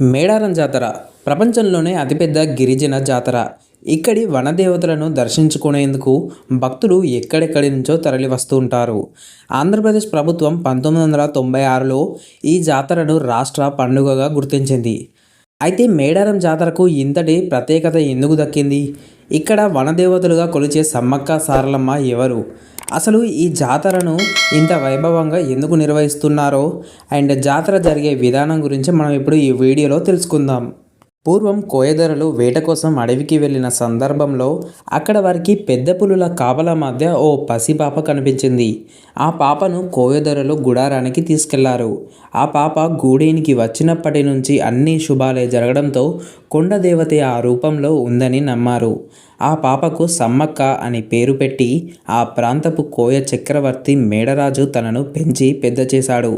మేడారం జాతర ప్రపంచంలోనే అతిపెద్ద గిరిజన జాతర. ఇక్కడి వనదేవతలను దర్శించుకునేందుకు భక్తులు ఎక్కడెక్కడి నుంచో తరలి వస్తూ ఉంటారు. ఆంధ్రప్రదేశ్ ప్రభుత్వం 1996లో ఈ జాతరను రాష్ట్ర పండుగగా గుర్తించింది. అయితే మేడారం జాతరకు ఇంతటి ప్రత్యేకత ఎందుకు దక్కింది? ఇక్కడ వనదేవతలుగా కొలిచే సమ్మక్క సారలమ్మ ఎవరు? అసలు ఈ జాతరను ఇంత వైభవంగా ఎందుకు నిర్వహిస్తున్నారో అండ్ జాతర జరిగే విధానం గురించి మనం ఇప్పుడు ఈ వీడియోలో తెలుసుకుందాం. పూర్వం కోయదొరలు వేట కోసం అడవికి వెళ్ళిన సందర్భంలో అక్కడ వారికి పెద్ద పులుల కాపలా మధ్య ఓ పసిపాప కనిపించింది. ఆ పాపను కోయదొరలు గుడారానికి తీసుకెళ్లారు. ఆ పాప గూడేనికి వచ్చినప్పటి నుంచి అన్ని శుభాలే జరగడంతో కొండదేవత ఆ రూపంలో ఉందని నమ్మారు. ఆ పాపకు సమ్మక్క అని పేరు పెట్టి ఆ ప్రాంతపు కోయ చక్రవర్తి మేడరాజు తనను పెంచి పెద్ద చేశాడు.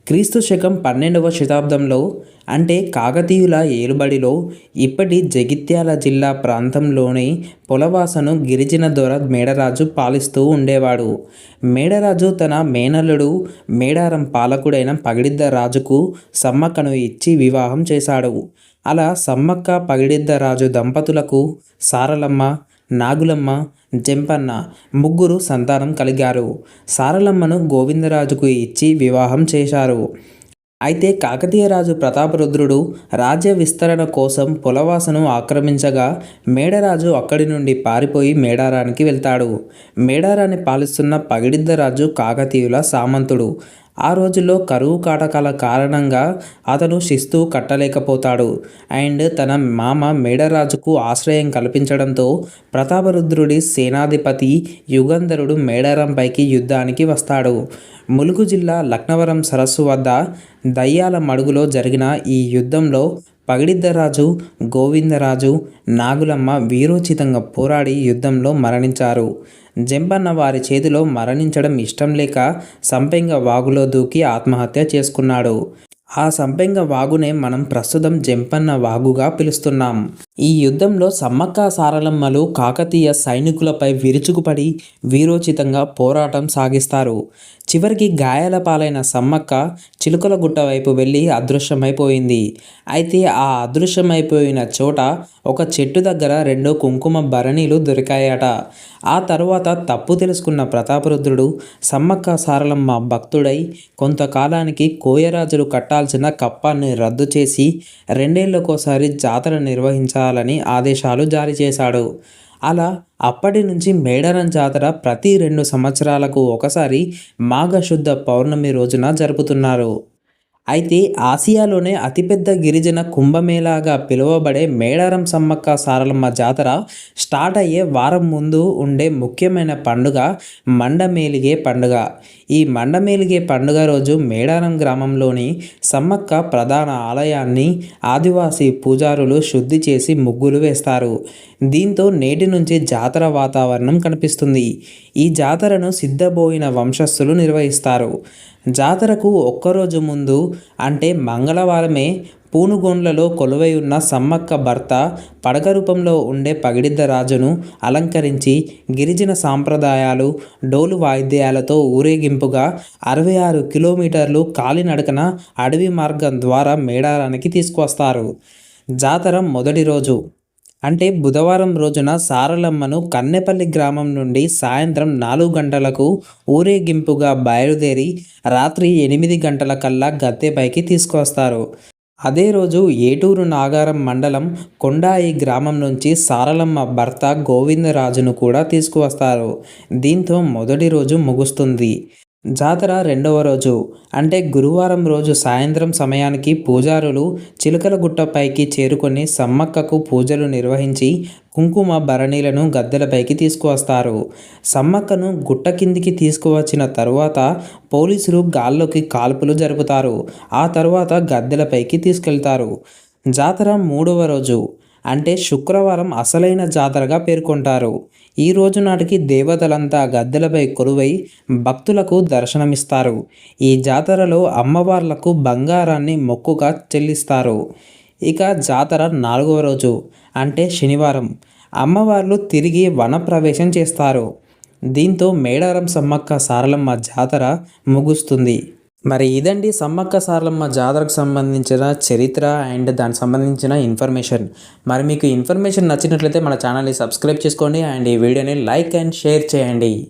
క్రీస్తు శకం 12వ శతాబ్దంలో అంటే కాకతీయుల ఏలుబడిలో ఇప్పటి జగిత్యాల జిల్లా ప్రాంతంలోని పొలవాసను గిరిజన దొర మేడరాజు పాలిస్తూ ఉండేవాడు. మేడరాజు తన మేనల్లుడు మేడారం పాలకుడైన పగిడిద్ద రాజుకు సమ్మక్కను ఇచ్చి వివాహం చేశాడు. అలా సమ్మక్క పగిడిద్ద రాజు దంపతులకు సారలమ్మ, నాగులమ్మ, జంపన్న ముగ్గురు సంతానం కలిగారు. సారలమ్మను గోవిందరాజుకు ఇచ్చి వివాహం చేశారు. అయితే కాకతీయ రాజు ప్రతాపరుద్రుడు రాజ్య విస్తరణ కోసం పొలవాసను ఆక్రమించగా మేడరాజు అక్కడి నుండి పారిపోయి మేడారానికి వెళ్తాడు. మేడారాన్ని పాలిస్తున్న పగిడిద్దరాజు కాకతీయుల సామంతుడు. ఆ రోజుల్లో కరువు కాటకాల కారణంగా అతను శిస్తు కట్టలేకపోతాడు. అండ్ తన మామ మేడరాజుకు ఆశ్రయం కల్పించడంతో ప్రతాపరుద్రుడి సేనాధిపతి యుగంధరుడు మేడారంపైకి యుద్ధానికి వస్తాడు. ములుగు జిల్లా లక్నవరం సరస్సు వద్ద దయ్యాల మడుగులో జరిగిన ఈ యుద్ధంలో పగిడిద్దరాజు, గోవిందరాజు, నాగులమ్మ వీరోచితంగా పోరాడి యుద్ధంలో మరణించారు. జంపన్న వారి చేతిలో మరణించడం ఇష్టం లేక సంపెంగ వాగులో దూకి ఆత్మహత్య చేసుకున్నాడు. ఆ సంపెంగ వాగునే మనం ప్రస్తుతం జంపన్న వాగుగా పిలుస్తున్నాం. ఈ యుద్ధంలో సమ్మక్క సారలమ్మలు కాకతీయ సైనికులపై విరుచుకుపడి వీరోచితంగా పోరాటం సాగిస్తారు. చివరికి గాయాల పాలైన సమ్మక్క చిలుకలగుట్ట వైపు వెళ్ళి అదృశ్యమైపోయింది. అయితే ఆ అదృశ్యమైపోయిన చోట ఒక చెట్టు దగ్గర 2 కుంకుమ భరణీలు దొరికాయట. ఆ తరువాత తప్పు తెలుసుకున్న ప్రతాపరుద్రుడు సమ్మక్క సారలమ్మ భక్తుడై కొంతకాలానికి కోయరాజులు కట్టాల్సిన కప్పాన్ని రద్దు చేసి 2 ఏళ్లకోసారి జాతర నిర్వహించాలని ఆదేశాలు జారీ చేశాడు. అలా అప్పటి నుంచి మేడారం జాతర ప్రతి 2 సంవత్సరాలకు ఒకసారి మాఘశుద్ధ పౌర్ణమి రోజున జరుపుతున్నారు. అయితే ఆసియాలోనే అతిపెద్ద గిరిజన కుంభమేళాగా పిలువబడే మేడారం సమ్మక్క సారలమ్మ జాతర స్టార్ట్ అయ్యే వారం ముందు ఉండే ముఖ్యమైన పండుగ మండమేలిగే పండుగ. ఈ మండమేలిగే పండుగ రోజు మేడారం గ్రామంలోని సమ్మక్క ప్రధాన ఆలయాన్ని ఆదివాసీ పూజారులు శుద్ధి చేసి ముగ్గులు వేస్తారు. దీంతో నేటి నుంచి జాతర వాతావరణం కనిపిస్తుంది. ఈ జాతరను సిద్ధబోయిన వంశస్థులు నిర్వహిస్తారు. జాతరకు ఒక్కరోజు ముందు అంటే మంగళవారమే పూనుగోండ్లలో కొలువై ఉన్న సమ్మక్క భర్త పడక రూపంలో ఉండే పగిడిద్దరాజును అలంకరించి గిరిజన సాంప్రదాయాలు డోలు వాయిద్యాలతో ఊరేగింపుగా 66 కిలోమీటర్లు కాలినడకన అడవి మార్గం ద్వారా మేడారానికి తీసుకువస్తారు. జాతర మొదటి రోజు అంటే బుధవారం రోజున సారలమ్మను కన్నెపల్లి గ్రామం నుండి సాయంత్రం 4 గంటలకు ఊరేగింపుగా బయలుదేరి రాత్రి 8 గంటల కల్లా గద్దెపైకి తీసుకువస్తారు. అదే రోజు ఏటూరు నాగారం మండలం కొండాయి గ్రామం నుంచి సారలమ్మ భర్త గోవిందరాజును కూడా తీసుకువస్తారు. దీంతో మొదటి రోజు ముగుస్తుంది. జాతర రెండవ రోజు అంటే గురువారం రోజు సాయంత్రం సమయానికి పూజారులు చిలకలగుట్టపైకి చేరుకొని సమ్మక్కకు పూజలు నిర్వహించి కుంకుమ భరణీలను గద్దెలపైకి తీసుకువస్తారు. సమ్మక్కను గుట్ట కిందికి తీసుకువచ్చిన తరువాత పోలీసులు గాల్లోకి కాల్పులు జరుపుతారు. ఆ తరువాత గద్దెలపైకి తీసుకెళ్తారు. జాతర మూడవ రోజు అంటే శుక్రవారం అసలైన జాతరగా పేర్కొంటారు. ఈ రోజు నాటికి దేవతలంతా గద్దెలపై కొలువై భక్తులకు దర్శనమిస్తారు. ఈ జాతరలో అమ్మవార్లకు బంగారాన్ని మొక్కుగా చెల్లిస్తారు. ఇక జాతర 4వ రోజు అంటే శనివారం అమ్మవార్లు తిరిగి వనప్రవేశం చేస్తారు. దీంతో మేడారం సమ్మక్క సారలమ్మ జాతర ముగుస్తుంది. మరి ఇదండి సమ్మక్క సారలమ్మ జాతరకు సంబంధించిన చరిత్ర అండ్ దానికి సంబంధించిన ఇన్ఫర్మేషన్. మరి మీకు ఇన్ఫర్మేషన్ నచ్చినట్లయితే మన ఛానల్ని సబ్స్క్రైబ్ చేసుకోండి అండ్ ఈ వీడియోని లైక్ అండ్ షేర్ చేయండి.